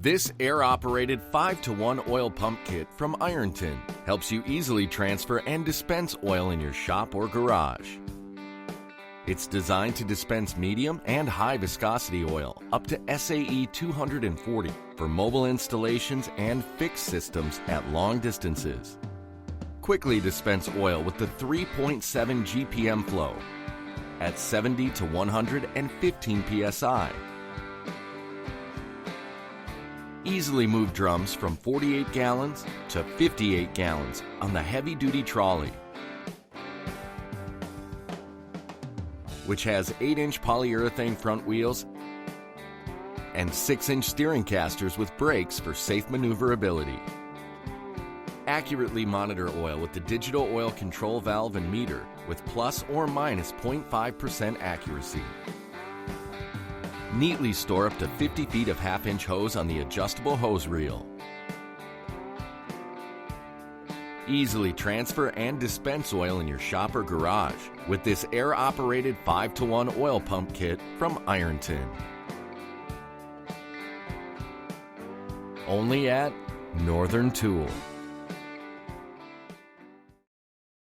This air-operated 5-to-1 oil pump kit from Ironton helps you easily transfer and dispense oil in your shop or garage. It's designed to dispense medium and high viscosity oil up to SAE 240 for mobile installations and fixed systems at long distances. Quickly dispense oil with the 3.7 GPM flow at 70 to 115 psi. Easily move drums from 48 gallons to 58 gallons on the heavy-duty trolley, which has 8-inch polyurethane front wheels and 6-inch steering casters with brakes for safe maneuverability. Accurately monitor oil with the digital oil control valve and meter with plus or minus 0.5% accuracy. Neatly store up to 50 feet of half-inch hose on the adjustable hose reel. Easily transfer and dispense oil in your shop or garage with this air-operated 5-to-1 oil pump kit from Ironton. Only at Northern Tool.